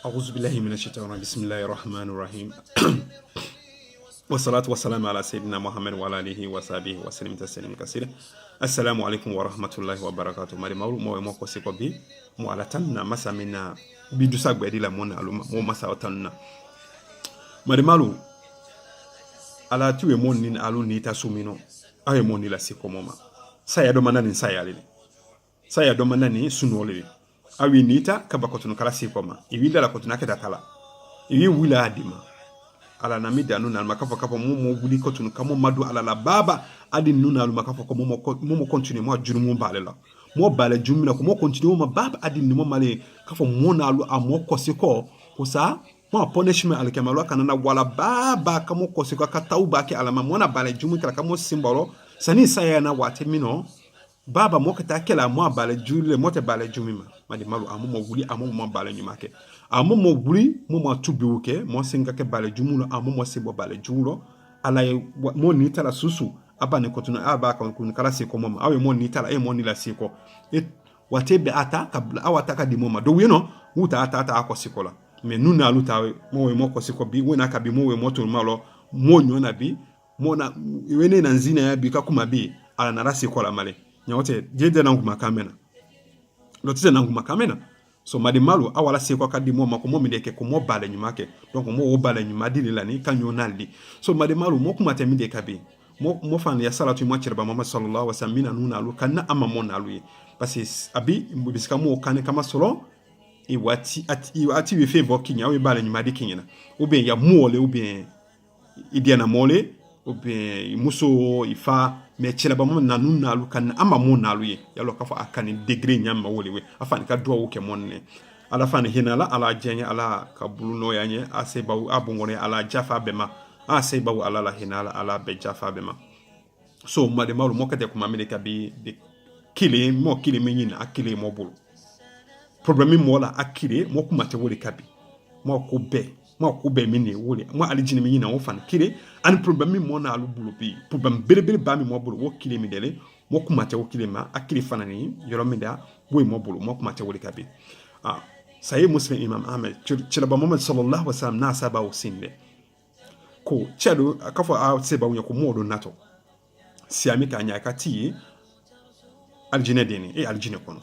أعوذ بالله من الشيطان الرجيم بسم الله الرحمن الرحيم والصلاة والسلام على سيدنا محمد وعلى آله وصحبه وسلم تسليما كثيرا. السلام عليكم ورحمة الله وبركاته. ماري مولو مو مو سيكو بي مو على تنا مسا منا بيدوساك بدي لا مون على مو مسا وتنا ماري مولو على توي مون نين علو نيتا سومينو أي مون نيلا سيكو موما سايا دو مناني سايا دو مناني سنولي awi nita kaba kotunu kala sikoma iwila la kotuna ke datala iwi wila adima ala na mida nuna makafa kafa momo wuli kotunu kamo madu ala la baba adi nuna makafa ko momo continue mo jurumu balela mo bale jumina ko mo continue mo baba adi nimo male kafa mona alu amo kosiko ko sa mo punishment al kamalo kanana wala baba kamo kosiko ka tauba ke ala mona bale jumu kala kamo simbolo sani saya na watemino baba mo kata kela mo bale jule mo te bale jumima madi malu amu mo wuli amu mo bale nyumake amu mo wuli mo ma tubiuke mo singa ke bale jumulo amu mo sebo bale jumulo ala mo nita la susu aba ne kotuna aba ka kun kala siko mo awe mo nita la mo ni la siko et watebe ata kabla awata ka di moma do wino wuta ata ako sikola me nuna lutawe mo ko siko bi wona ka bi mo we mo to malo mo nyona bi mo na wene na nzina ya bi ka kuma bi ala na rasi kola male nyawote jede na nguma kamena lotise na nguma kamena so madi malu awala siko kadi mo makomo mideke ko mo bale nyumake donc mo wo bale nyuma dili lani kanyo naldi so madi malu mo kuma te mideke bi mo fan ya salatu mo cirba Muhammad sallallahu alaihi wasallam mina nuna alu kana amma mo nalu parce que abi biska mo kane kama solo e wati ati we favor kinya we bale nyuma di kinya ou bien ya mole ou bien idiana mole ou bien muso ifa me chela ba mo na nuna alu kan ama mo nalu ye yalo ka fa akani degré nyama wole we afani ka do ke monne ala fani hinala ala jenya ala ka buluno yanye ase ba abungone ala jafa bema ase ba ala la hinala ala be jafa bema so made malu mo kete ko mamile ka bi de kile mo kile menyina akile mo bulu problème mo la akile mo kuma te wole kabi mo ko be mini wole mo alijini menyina wo fan kile an problème mo na alu bulu bi problème bele ba mi mo bulu wo kile mi dele mo kuma te wo kile ma akile fanani yoro mi da wo mo bulu mo kuma te wole kabi sayi muslim imam ahmed chila ba Muhammad sallallahu alaihi wasallam na saba wo sinde ko chedo akafo a seba wo ko modo nato si amika anya kati aljine deni aljine kono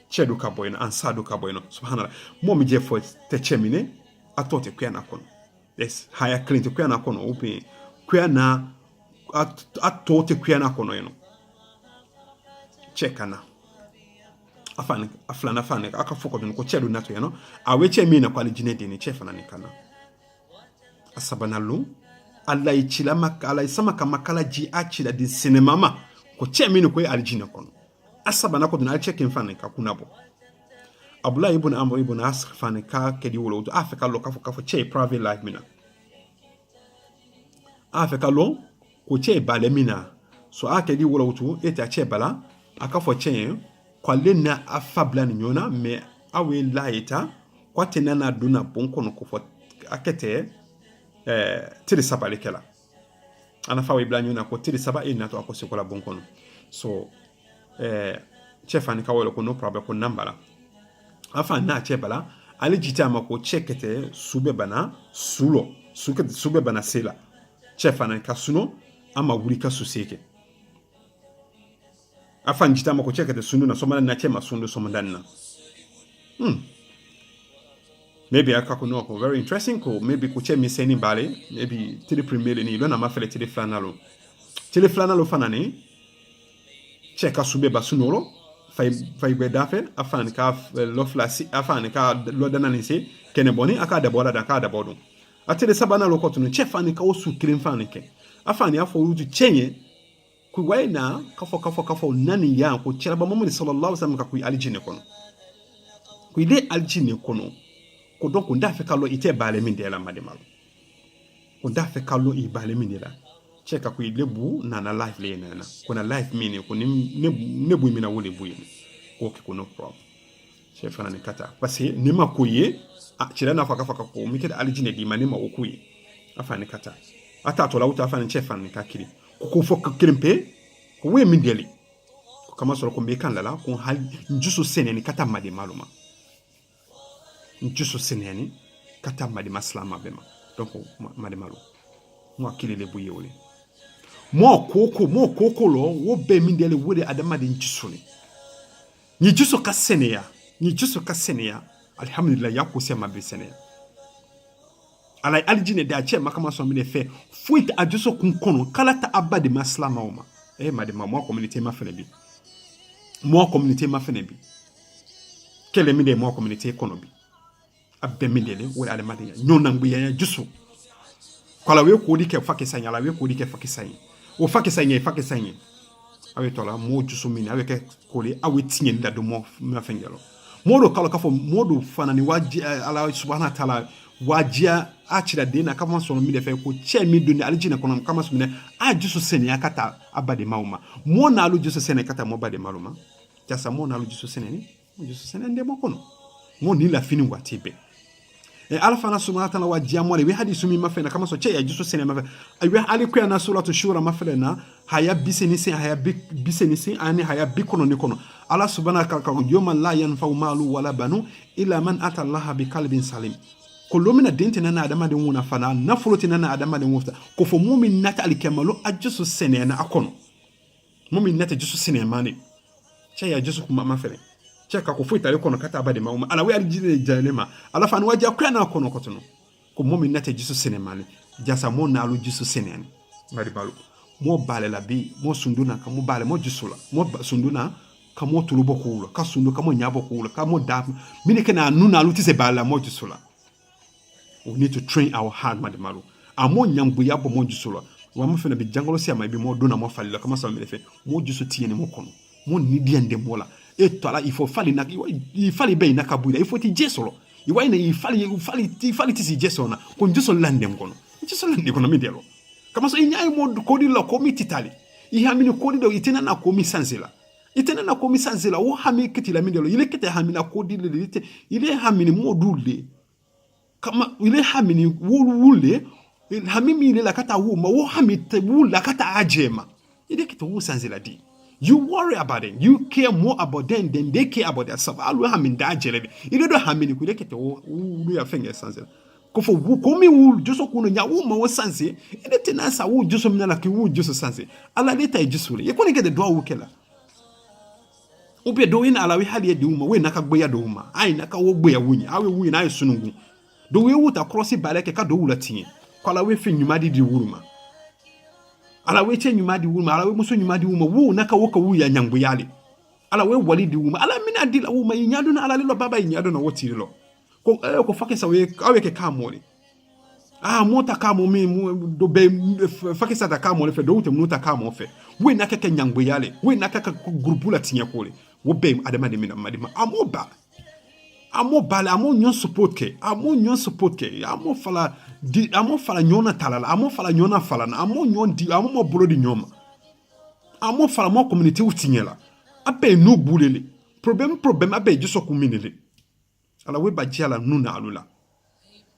chedo ka boyno ansado ka boyno subhanallah mo mi je fo te chemine atote kwa na kono yes haya client kwa na kono open kwa na atote kwa na kono yeno chekana afana akafoko dun ko chedo nato yeno awe chemina kwa aljine deni chefana nikana asabanalu Allah ichila makala isama kama kala ji achila di cinemama ko chemini ko aljina kono asaba nako duna check infane ka kunabo Abdullah ibn Amr ibn As fane ka kedi wolo to afeka lo kafo che private life mina afeka lo ko che bale mina so akedi wolo to eta che bala akafo che kwa lena afabla ni nyona me awe laita kwa tenana duna bonkono ko fo akete tiri saba lekela ana fa we blanyo na ko tiri saba ina to akosekola bonkono so chefani ka wolo ko no problem ko nambala afa na chebala ali jitama ko chekete sube bana sube bana sela chefana ka suno ama wuri ka suseke afa jitama ko chekete sunu na somana na chema sunu somandanna maybe akako no ko very interesting ko maybe ko che mi seni bale maybe tiri premier ni lo na ma fele tiri flanalo fanani cheka sube basunoro fay be dafe afan ka lo flasi afan ka lo danani se kene boni aka da bola da ka da bodun atele sabana lo ko tunu chefani ka osu kirin fanike afan ya fo ruju chenye ku waina kafo nani ya ko chiraba Muhammad sallallahu alaihi wasallam ka ku aljine kono ku ide aljine kono ko donc ndafe kallo ite bale min de la madimalo ko ndafe kallo i bale min de la cheka ku lebu na life le na ko na life mini ko ne bu mina wole bu yini ko ke ko no problem chef fana ni kata parce que ne ma ko ye chira na faka ko mi kede alijine di mani ma okuye afani kata ata to lawta afani chef fana ni kakiri ko fokk kirimpe ko we min deli ko kama solo ko be kan lala ko hal njusu seneni kata madi maluma njusu seneni kata madi maslama bema donc madi malo mo akili le buye wole mo koko lo wo be min dele wole adama de njisoni ni jiso ka seneya alhamdulillah yako sema be seneya ala aljine da che makama so mine fe fuit ajuso kun kono kala ta abade maslama oma madi ma mo communauté ma fene bi kele mi de mo communauté kono bi abbe mi dele wala adama de nyona ngbe ya juso kala we ko dike fakki sanya la we ko dike fakki sanya o fakki sanya awe tola mo juso mini awe ke kole awe tinye nda do mo ma fengelo modo kala kafo modo fanani waji ala subhanahu wa ta'ala wajia achira dena kama so mi de fe ko che mi do ni aljina kono kama so mi a juso sene akata abade mauma mo na alu juso sene kata mo bade maluma jasa mo na alu juso sene ni mo juso sene ndemo kono mo ni la fini watibe alfa na subhanahu wa ta'ala wajia mo le we hadisu mi mafena kama so che ya juso sene mafe ayi ali ku na suratu shura mafena haya bisenisi ani haya bikono ni kono ala subhanahu wa ta'ala yawma la yanfa'u malu wala banu illa man ata Allah bi qalbin salim kolomina dente na adama de wona fana na foloti na adama de wofta ko fo mumin nata alkamalu ajusu sene na akono mumin nata jusu sene mani che ya jusu kuma mafere che ka ko fo itale kono kata abade ma ala we aljine jalema ala fana waja kwa na kono kotono ko mumin nata jusu sene mani jasa mo na alu jusu sene ni mari balu mo bale la bi mo sunduna ka mo bale mo jusula mo sunduna ka mo tulubo kuula ka sundu ka mo nyabo kuula ka mo da mini kana nuna alu tise bala mo jusula. We need to train our heart, madamalu. Amo nyambu yabo mo jusula. Wa mo fena bi jangolo si ama bi mo dona mo fali la kama sa me fe. Mo jusu tiene mo kono. Mo nidi ande mola. E tola il faut fali na il fali be na kabuda. Il faut ti jesolo. Iwa ina il fali ti si jesona. Kon juso lande ngono. Juso lande kono mi delo. Kama so inyai mo kodi la komi titali. I hamini kodi do itena na komi sansela. Itena na komi sansela wo hami kiti la mi delo. Ile kete hamina kodi le ile hamini mo dule. Kama ile hamini wule hamimi ile la kata wuma wo hamite wula kata ajema ile kitu wusanzila di you worry about them you care more about them than they care about themselves alu hamin da ajele ile do hamini ku ile kitu wulu ya fenge sanzila ko fo ko mi wu joso kuno nya wuma wo sanzi ile tenasa wu joso mina la ki wu joso sanzi ala leta jisule ye kone ke do wukela obi do ina ala wi hali de wuma we naka gboya do wuma ai naka wo gboya wunyi awe wunyi na ai sunungu do we wuta crossi baleke ka do wula tinye kwala we fi nyuma di wuruma ala we che nyuma di wuruma ala we muso nyuma di wuma wu naka woka wu ya nyangbu yale ala we wali di wuma ala mina di la wuma nyado na ala lelo baba nyado na wotiri lo ko fakesa we awe ke kamole mota kamo mi do be fakesa ta kamole fe do wuta muta kamo fe we naka ke nyangbu yale we naka ka grupu la tinye kole wo be adama de mina madima amoba amo bale amo nyon support ke amo fala nyona talala amo fala nyona fala amo nyon di amo mo bolo di nyoma amo fala mo community utinyela abe no bulele problem abe jiso kuminele ala we bajiala nuna alula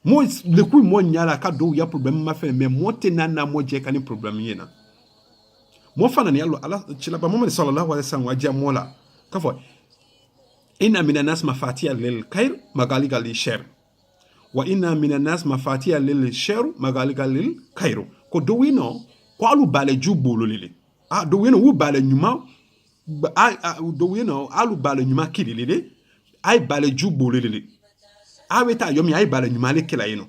mo le ku mo nyala ka do ya problem ma fe me mo tenana mo je kan problem yena mo fana ni ala chila ba Muhammad sallallahu alaihi wasallam waja mola kafo inna minan nas mafatiha lil khair magaliga lil shar wa inna minan nas mafatiha lil shar magaliga lil khair ko do wino ko alu bale jubolo lele do wino wu bale nyuma do wino alu bale nyuma kilele ay bale jubolo lele aweta yomi ay bale nyuma le kela yino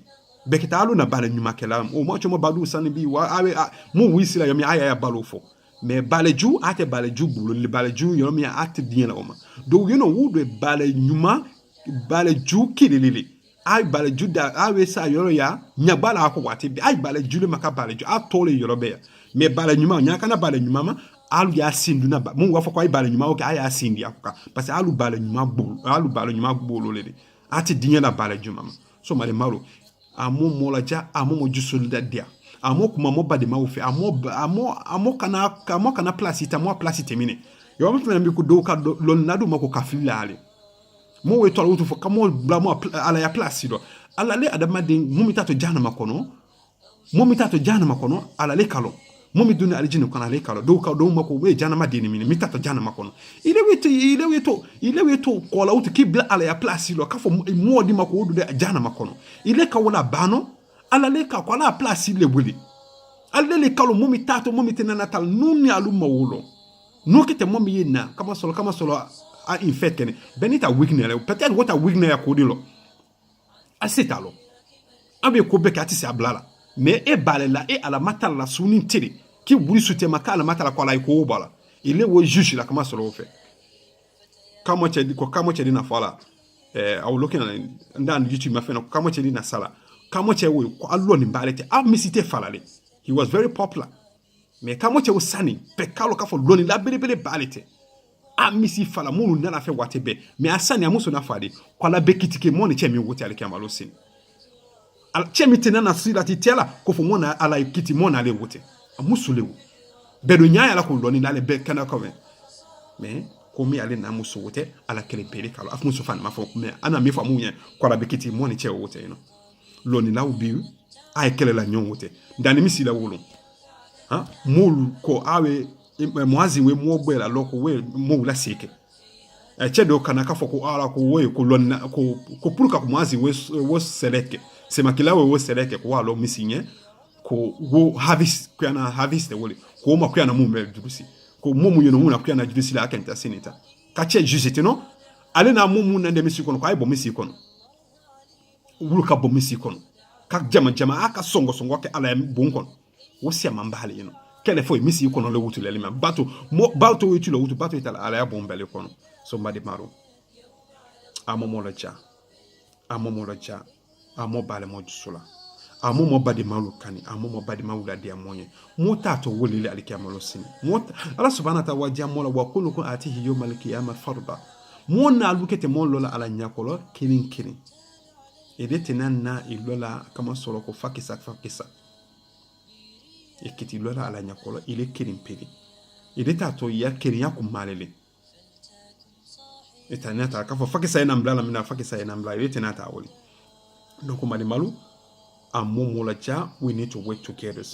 bekita alu na bale nyuma kela o mo chomo badu sani bi wa awe mo wisila yomi ay balofo mais balaju ate balaju bulu le balaju yomi ate bien la oma do you know who de balanyuma balaju kilele ay balaju da awe sa yoro ya nya bala ko wate ay balaju le maka balaju a tole yoro be mais balanyuma nya kana balanyuma ma alu ya sindu na ba mo wa fako ay balanyuma o ka ay asindi akoka parce que alu balanyuma bulu le ate bien la balaju mama so male malo amo molaja amo mo jusul da dia amo kuma mo bade ma ofe amo kana place ita mo place termine yo mo fena mi ko do ka lon nadu mako kafilale mo we to wutu fo kamo bla mo ala ya place do ala le adama de mo mitato jana makono ala le kalo momi duni aljini kono ale kalo do ka do mako we janama deni mini mitata janama kono ile weto ko la uti kibla ala ya place lo ka fo mo di mako wudu de janama kono ile ka wala bano ala le ka ko la place le buli alle le kalo momi tato momi tenana tal nuni alu mawulo no kete momi yena kama solo a infect kene benita weakness peut-être what a weakness ya kodilo asitalo abe ko be kati se ablala mais e balela e ala matala la suni tiri ki buri sute makala matala kwa la ko bala ile wo juge la kama solo fe kama che di na fala aw lokina ndan YouTube ma fe no kama che di na sala kama che wo ko allo ni balete a misite falale he was very popular mais kama che wo sani pe kalo ka fo loni la bele balete a misi fala munu na la fe watebe mais asani amuso na fadi kwa la bekitike moni che mi wote ale kamalo sin al chemi tenana sila titela ko fo mona ala kiti mona le wote amuso lewu bedo nyaaya la ko loni na le be kana ko mais ko mi ale na amuso wote ala kele pere kalo af muso fan ma fo mais ana mi fa munye ko la bekiti moni che wote no loni la ubi ay kele la nyon wote ndani misi la wolo ha mulu ko awe mwazi we mwobela loko we mwula seke chedo kana kafo ko ala ko we ko lonna ko purka ko mwazi we seleke sema kila we seleke ko walo misinye ko wo harvest ko na harvest wole ko ma ko na mumbe durusi ko mumu yono muna ko na durusi la kenta seneta ka che jujete no ale na mumu na de misi kono ko ay bo misi kono wulu ka bo misi kono ka jama aka songo ke ala bon kono wo sia mambale yino kele foi misi kono le wutu le lima bato wetu le wutu bato itala ala ya bombele kono so mbadi maru amomo la cha amo bale mo jusula amomo badi malu kani amomo badi mawula dia monye mota to wolile alikiyamalo sini mota ala subhanahu wa ta'ala wajamola wa kullu kun atihi yawmal qiyamah farda mona lukete mon lola ala nyakolo kirin edete nanna ilola kama solo ko fakisa ekiti lola ala nyakolo ile kirin peri edeta to ya kirin ya kumalele etanata ka fo fakisa ina mbala mina fakisa ina mbala edete nata woli donc mali malu amumola cha we need to work together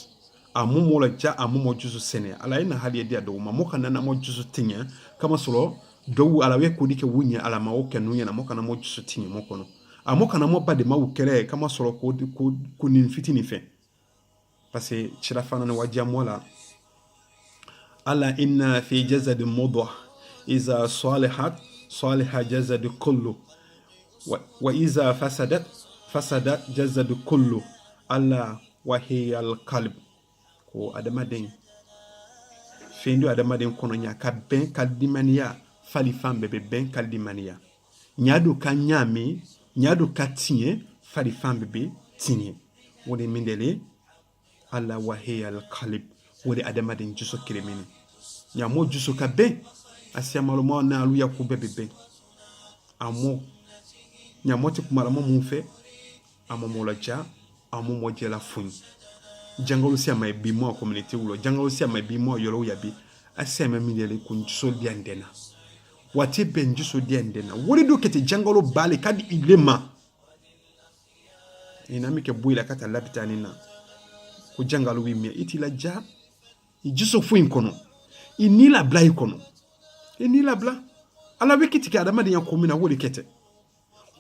amumola cha amumo jusu sene ala ina hali dia do mamoka na mo jusu tinya kama solo do ala we kudike wunya ala mawoke nunya na moka na mo jusu tinya mokono amoka na mo bade mawukere kama solo ko ni fitini fe parce que chirafana na wajia mola ala inna fi jasad mudghah iza salaha jasad kullu wa iza fasadat jasad kullu ala wa hiya al qalb ko adamaden fendu adamaden kono nya ka ben kaldimania fali fambe be ben kaldimania nyadu kanyami nyadu katinye fali fambe be tinye woni mindele ala wa hiya al qalb woni adamaden juso kirimini nyamo juso ka ben asiamalo mo na alu yakube be amo nyamoti kumara mo mufe amomola cha amomo jela fun jangolo sia mai bi mo community wulo jangolo sia mai bi mo yolo yabi asema mindele kun juso diandena wati ben juso diandena wori do kete jangolo bale kadi ilema inamike buila kata labitani na ko jangalo wimia itila ja ijuso fun kono inila blai kono inila bla ala wikiti ka adama diyan komina wori kete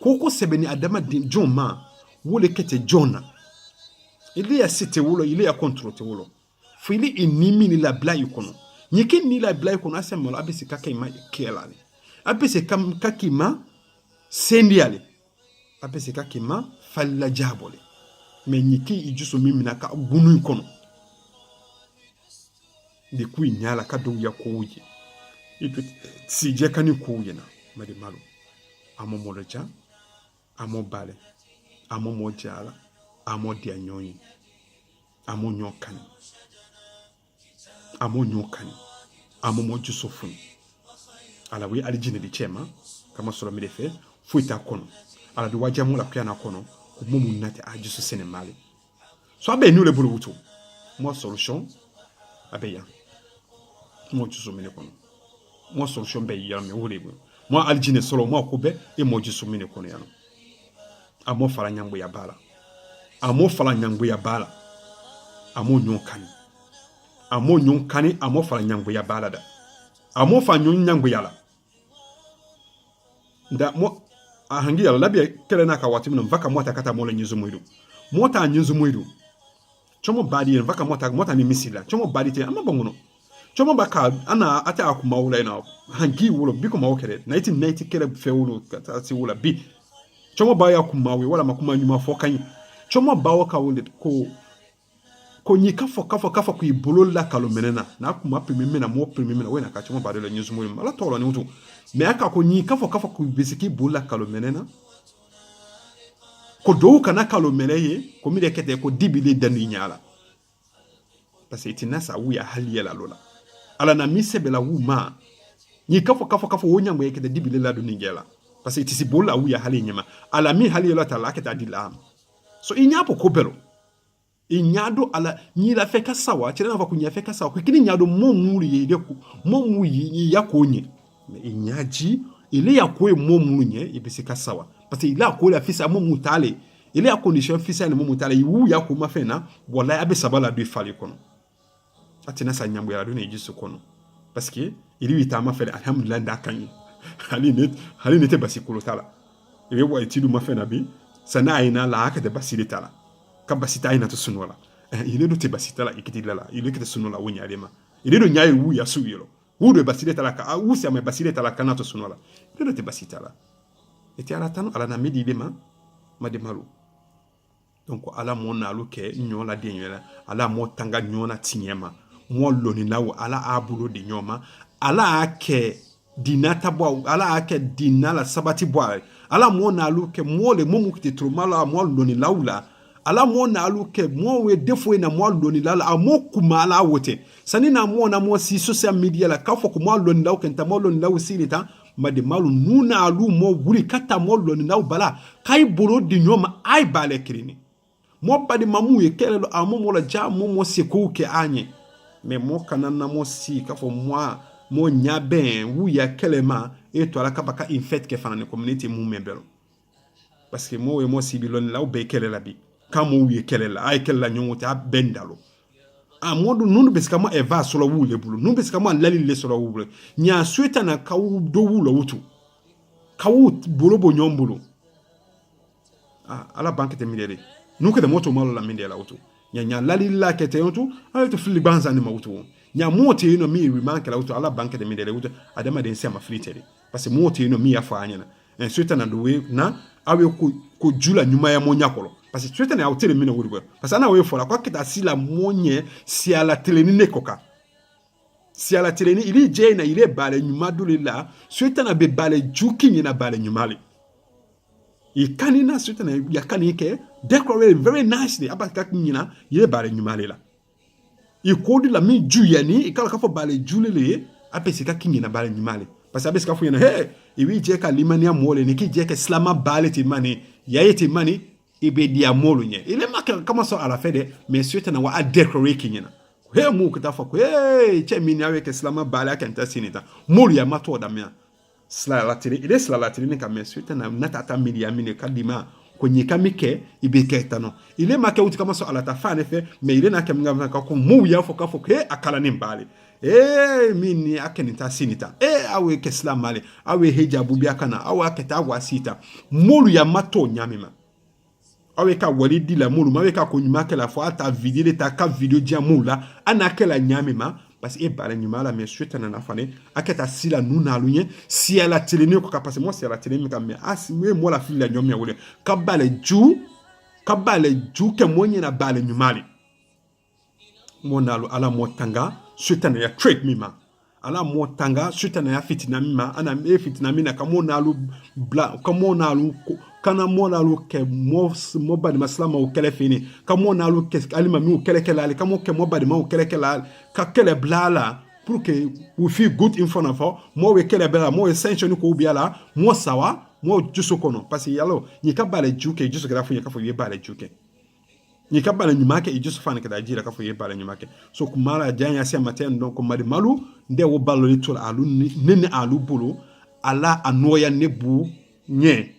koko sebeni adama din joma wole kete jona ile ya site wulo ile ya control te wulo fili inimi ni la blai kono nyike ni la blai kono asemolo abisi kaka ima kelale abisi kakima sendiale abisi kakima falla jabole me nyike ijuso mimi na ka gunu kono de kui nyala ka do ya kuuje itu sije kani kuuje na madi malu amo molocha amo bale amo mojala amo dia nyonyi amo nyokani amo moju sofun ala wi alijine di chema kama solo mi defe fuita kono ala di wajamu la piana kono ko momu nati ajusu senemali so abe ni le bulu wuto mo solution abe ya mo jusu mine kono mo solution be ya me wole bu mo alijine solo mo ko be e mo jusu mine kono ya no amo fala nyangbo ya bala amo nyokani amo nyon kani amo fala nyangbo ya balada amo fa nyon nyangbo yala nda mo ahangi yala labi kele na ka wati mun vaka mota kata mola nyizo moidu mota nyizo moidu chomo badi vaka mota ni misila chomo badi te ama bangono chomo baka ana ata akuma wula ina hangi wulo biko mawo kele 1990 kele fe wulo kata si wula bi chomo ba ya kuma we wala makuma nyuma fokan chomo ba waka wule ko nyi kafo ku ibolo la kalo menena na kuma primime na mo primime na we na ka chomo ba de lo nyizo moidu mala tolo ni utu me aka ko nyi kafo ku bisiki bola kalo menena ko do kana kalo meneye ko mi de kete ko dibile danu nyala parce que itinasa wuya hali la lola ala na misebe la wuma nyi kafo wonya mwe kete dibile la dunu ngela parce que itisi bola wuya hali nyama ala mi hali la tala kete adila so inyapo ko belo inyado ala nyi la feka sawa tire na va kunya feka sawa ko kini nyado mo muri ye de ko mo mu yi yakonye mais inyaji ile yakoe mo munye ibisika sawa parce que il a ko la fisa mo mutale ile a condition fisa ne mo mutale yu yako mafena wala abe sabala do fali kono atina sa nyambo ya do ne jisu kono parce que il wi ta mafela alhamdulillah ndakanyi hali ne te basikulo tala ile wa itidu mafena bi sana aina la aka de basile tala ka basita aina to sunola ile do te basita la ikitila la ile kete sunola wonya alema ile do nyaye wu ya suwilo wudo basile tala ka usi ame basile tala kana to sunola ile do te basita la eti ala tanu ala na medi dema mademalu donc ala mo na lu ke nyola de nyola ala mo tanga nyona tinyema mo loni lawo ala abulo de nyoma ala ake dinata bo ala ake dinala sabati bo ala mo na lu ke mo le mo mukite tromala mo loni lawla ala mo na lu ke mo we defo na mo loni lala amo kuma ala wote sani na mo si social media la kafo ko mo loni law ke ntamo loni law silita mademalu nuna alu mo wuri kata mo loni law bala kai bolo di nyoma ay bale krini mo badi mamu ye kele lo amo mo la ja mo seko ke anye mais mo kanana mo si kafo mo nyaben wu ya kelema e to ala kabaka in fait ke fana ne community mu membelo parce que mo si bi loni law be kele la bi kamo wu ye kele la ay kele la nyongote a bendalo amodu nunu besika mo eva solo wule bulu nunu besika mo lali le solo wule nya sweta na kawu do wulo wutu kawu bolobo nyombulu ala banque te midere nuke de moto malo la mindela wutu nya lali la kete wutu ala to fili banza ni mawutu nya moto yino mi remanke la wutu ala banque de midere wutu adama de nsema flitere parce que moto yino mi afa anyana en sweta na dowe na awe ko jula nyuma ya monyakolo parce que tu es en hauteur mine wurgo parce que na we fola kwa kita si la monye si ala teleni nekoka si ala teleni ili je na ile bale nyuma dole la suita na be bale juki ni na bale nyumali ikani na suita na ya kanike decorate very nicely abaka nyina ile bale nyumali la ikodi la mi ju yani ikala kafo bale julele apesika kinyi na bale nyumali parce que abeska fu yana he iwi je ka limani ya mole ni ki je ka slama bale ti mani yaye ti mani ibe dia molu nye ile maka kama so ala fede mais suite na wa a decorate kinyina he mu kutafa ko hey che mini awe ke slama bala kanta sinita molu ya mato da mia sla la tiri ile sla la tiri ni ka mais suite na natata mili ya mini kadima ko nyika mike ibe ketano ile maka uti kama so ala ta fa ne fe mais ile na kamnga ka ko mu ya fo ka fo he akala ni mbali mini akenita sinita awe ke slama le awe hijabu biakana awe aketa wa sita molu ya mato nyamima awe ka wali di la mulu mawe ka konyuma ke la fois ta vidéo ta ka vidéo dia mula ana ke la nyamima parce que bala nyuma la mais suite na fane aketa sila nuna lunye si ala telene ko ka parce moi si ala telene ka mais asime moi la fille la nyomia wole ka bale ju ke monye na bale nyumali monalo ala motanga suite na ya trade mima ala motanga suite na ya fitina mima ana me fitina mina ka monalo bla ka monalo kana mona lu ke mo badi maslama o kele fini ka mona lu ke alima mi o kele kele ali ka mo ke mo badi ma o kele kele ka kele blala pour que we feel good in front of her mo we kele bela mo essential ko biala mo sawa mo juso kono parce que yalo ni ka bale juke juso gra fu ka fu ye bale juke ni ka bale nyumake i juso fane ka da jira ka fu ye bale nyumake so kumala janya sia maten donc ko madi malu nde wo ballo ni tul alu nene alu bulu ala anoya nebu nye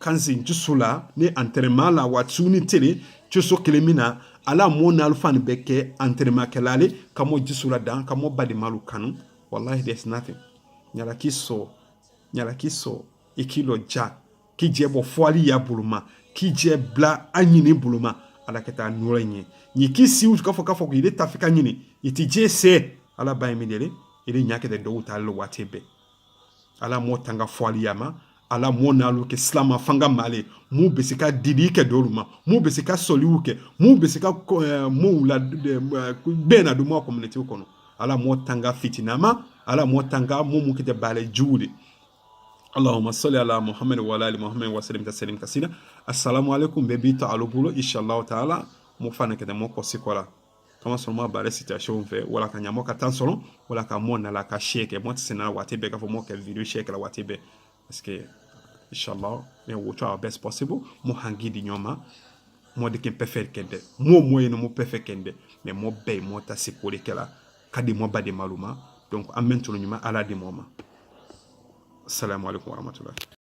kanzi njusula ni entraînement la watsuni tele so kelemina ala mo na alfan beke entraînement kelale kamo jisula dan kamo badi malu kanu wallahi there's nothing nyala kiso ikilo ja ki jebo foali ya buluma ki je bla anyini buluma ala keta nurenye ni kisi u kafo ko ile tafika nyini iti je se ala ba emidele ile nyake de do utalo watebe ala mo tanga foali yama ala mo nalu ke slama fanga male mu besika didi ke doluma mu besika soliuke mu besika mu la bena do mo community kono ala mo tanga fitinama ala mo tanga mu kete bale juudi اللهم صل على محمد وعلى ال محمد وسلم تسليما كثيرا السلام عليكم بيبيتو على بولو ان شاء الله تعالى mo fana kete mo ko sikola kama seulement bare situation fait wala ka nyamo ka tan solo wala ka mona la ka sheke mo tsena wate be ka fo mo ka video sheke la wate be parce que inshallah me wo try our best possible mo hangi di nyoma mo de ken perfect kende mo yeno mo perfect kende mais mo be mo ta sikole kala kadi mo bade maluma donc amen to nyuma ala di moma assalamu alaikum warahmatullahi